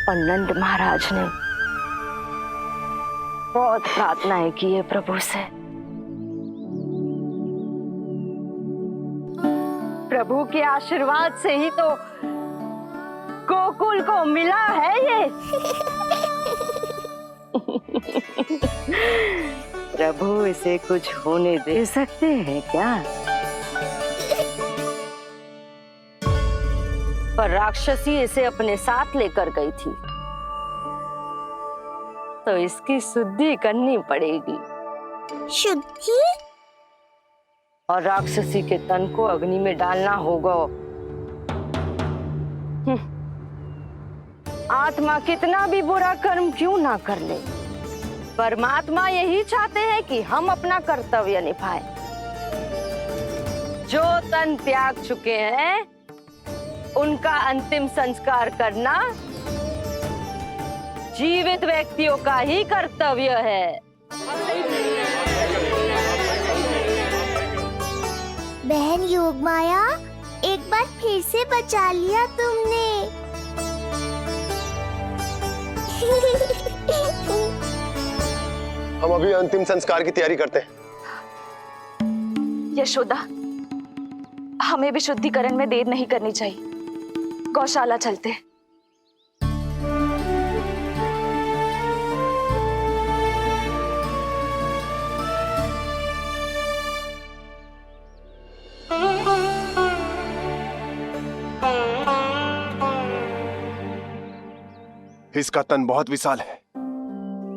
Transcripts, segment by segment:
और नंद महाराज ने बहुत प्रार्थनाएं की है प्रभु से। प्रभु के आशीर्वाद से ही तो गोकुल को मिला है ये। प्रभु इसे कुछ होने दे सकते हैं क्या? पर राक्षसी इसे अपने साथ लेकर गई थी, तो इसकी शुद्धि करनी पड़ेगी। शुद्धि? और राक्षसी के तन को अग्नि में डालना होगा। आत्मा कितना भी बुरा कर्म क्यों ना कर ले, परमात्मा यही चाहते हैं कि हम अपना कर्तव्य निभाएं। जो तन त्याग चुके हैं उनका अंतिम संस्कार करना जीवित व्यक्तियों का ही कर्तव्य है। बहन योगमाया, एक बार फिर से बचा लिया तुमने। हम अभी अंतिम संस्कार की तैयारी करते हैं। यशोदा, हमें भी शुद्धिकरण में देर नहीं करनी चाहिए। गौशाला चलते हैं। इसका तन बहुत विशाल है,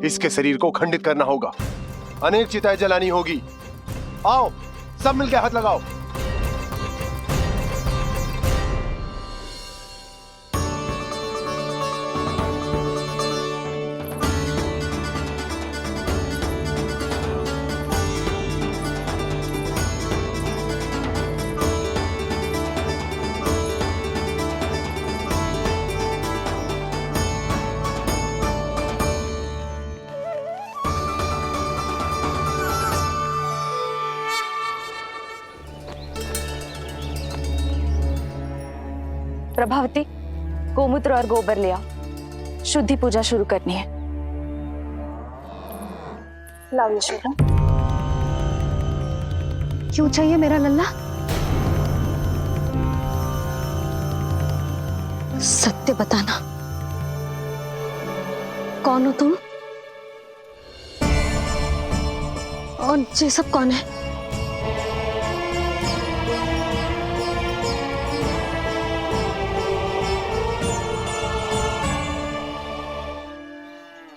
इसके शरीर को खंडित करना होगा, अनेक चिताएं जलानी होगी। आओ सब मिलकर हाथ लगाओ। प्रभावती, गोमूत्र और गोबर ले आओ, शुद्धि पूजा शुरू करनी है। लाओ यशोदा। क्यों चाहिए मेरा लल्ला? सत्य बताना, कौन हो तुम और ये सब कौन है?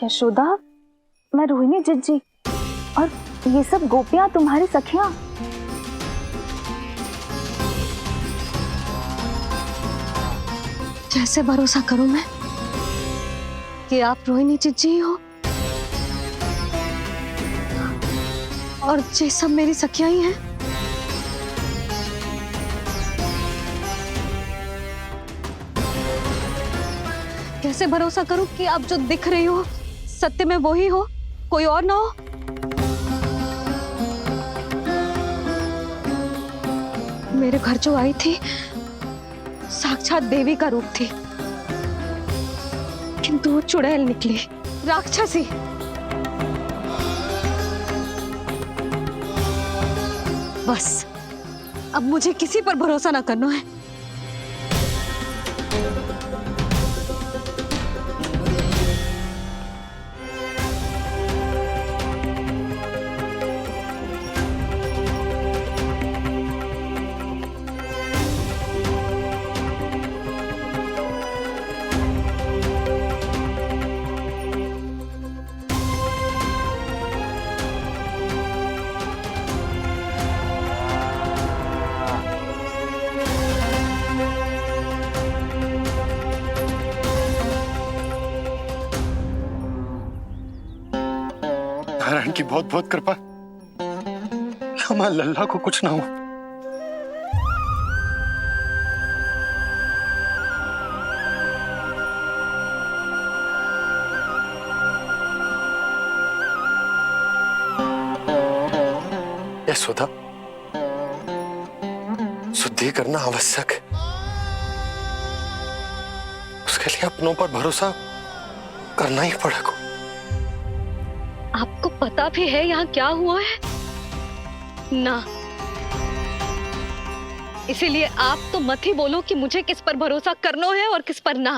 यशोदा, मैं रोहिणी जिज्जी और ये सब गोपियां तुम्हारी सखियां। कैसे भरोसा करूं मैं कि आप रोहिणी जिज्जी हो और ये सब मेरी सखियां ही हैं? कैसे भरोसा करूं कि आप जो दिख रही हो सत्य में वो ही हो, कोई और ना हो? मेरे घर जो आई थी साक्षात देवी का रूप थी, किंतु वो चुड़ैल निकली, राक्षसी। बस अब मुझे किसी पर भरोसा ना करना है। नारायण की बहुत बहुत कृपा, हमारे लल्ला को कुछ ना हो। यशोदा, शुद्धि करना आवश्यक है, उसके लिए अपनों पर भरोसा करना ही पड़ेगा। आपको पता भी है यहाँ क्या हुआ है ना, इसीलिए आप तो मत ही बोलो कि मुझे किस पर भरोसा करना है और किस पर ना।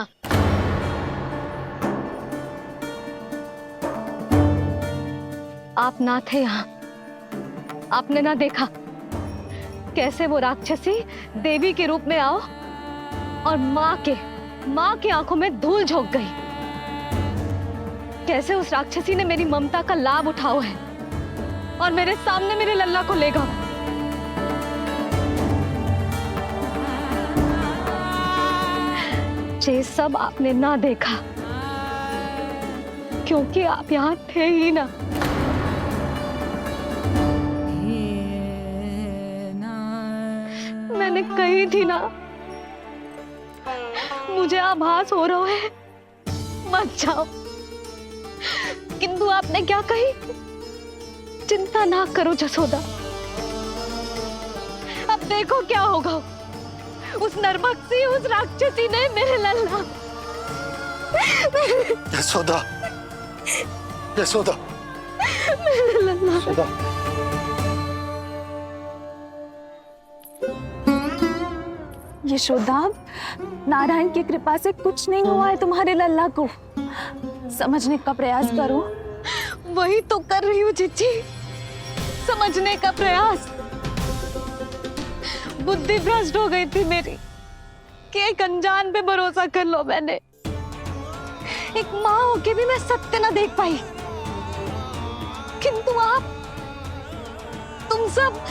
आप ना थे यहाँ, आपने ना देखा कैसे वो राक्षसी देवी के रूप में आओ और माँ के आंखों में धूल झोंक गई। कैसे उस राक्षसी ने मेरी ममता का लाभ उठाओ है और मेरे सामने मेरे लल्ला को ले गया। ये सब आपने ना देखा क्योंकि आप यहाँ थे ही ना। मैंने कही थी ना, मुझे आभास हो रहा है मत जाओ, किंतु आपने क्या कही? चिंता ना करो जसोदा, अब देखो क्या होगा। उस नरभक्षी, उस राक्षसी ने मेरे लल्ला। यशोदा, यशोदा, मेरे लल्ला। यशोदा। यशोदा, नारायण की कृपा से कुछ नहीं हुआ है तुम्हारे लल्ला को। समझने का प्रयास करो। वही तो कर रही हूँ जीजी, समझने का प्रयास। बुद्धि भ्रष्ट हो गई थी मेरी कि एक अनजान पे भरोसा कर लो मैंने। एक माँ होके भी मैं सत्य ना देख पाई, किंतु आप, तुम सब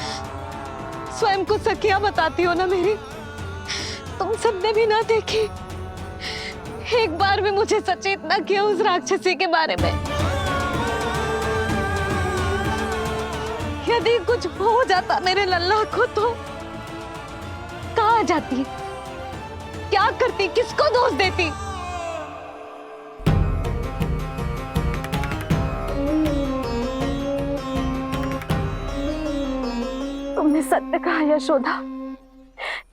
स्वयं को सखिया बताती हो ना मेरी, तुम सबने भी ना देखी, एक बार भी मुझे सचेत ना किया उस राक्षसी के बारे में। यदि कुछ हो जाता मेरे लल्ला को तो कहाँ जाती, क्या करती, किसको दोष देती? तुमने सत्य कहा यशोदा,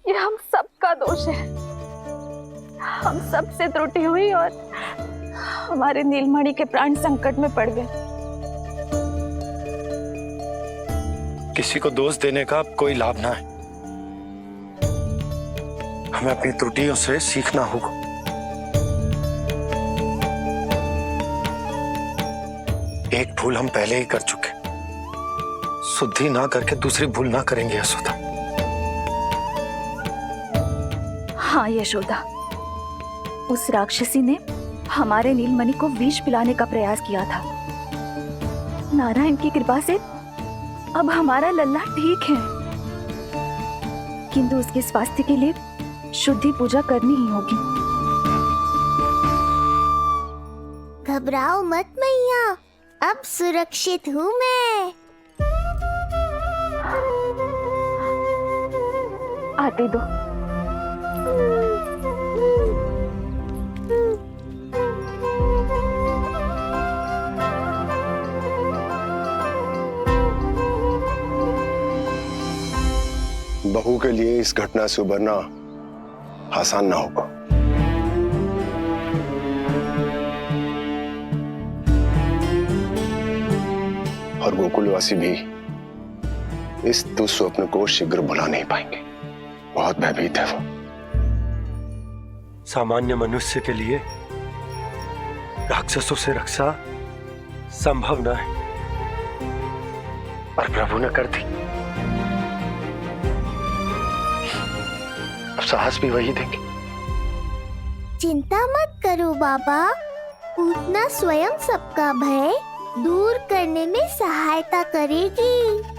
ये हम सबका दोष है। हम सब से त्रुटि हुई और हमारे नीलमणि के प्राण संकट में पड़ गए। किसी को दोष देने का कोई लाभ ना है। हमें अपनी त्रुटियों से सीखना होगा। एक भूल हम पहले ही कर चुके, शुद्धि ना करके दूसरी भूल ना करेंगे यशोदा। हाँ यशोदा, उस राक्षसी ने हमारे नीलमणि को विष पिलाने का प्रयास किया था। नारायण की कृपा से अब हमारा लल्ला ठीक है, किंतु उसके स्वास्थ्य के लिए शुद्धि पूजा करनी ही होगी। घबराओ मत मैया, अब सुरक्षित हूँ मैं। आते दो। बहू के लिए इस घटना से उबरना आसान ना होगा। और गोकुलवासी भी इस दुस्वप्न को शीघ्र भुला नहीं पाएंगे। बहुत भयभीत है वो। सामान्य मनुष्य के लिए राक्षसों से रक्षा संभव न है, पर प्रभु ने कर दी। अब साहस भी वही देंगे। चिंता मत करो बाबा, पूतना स्वयं सबका भय दूर करने में सहायता करेगी।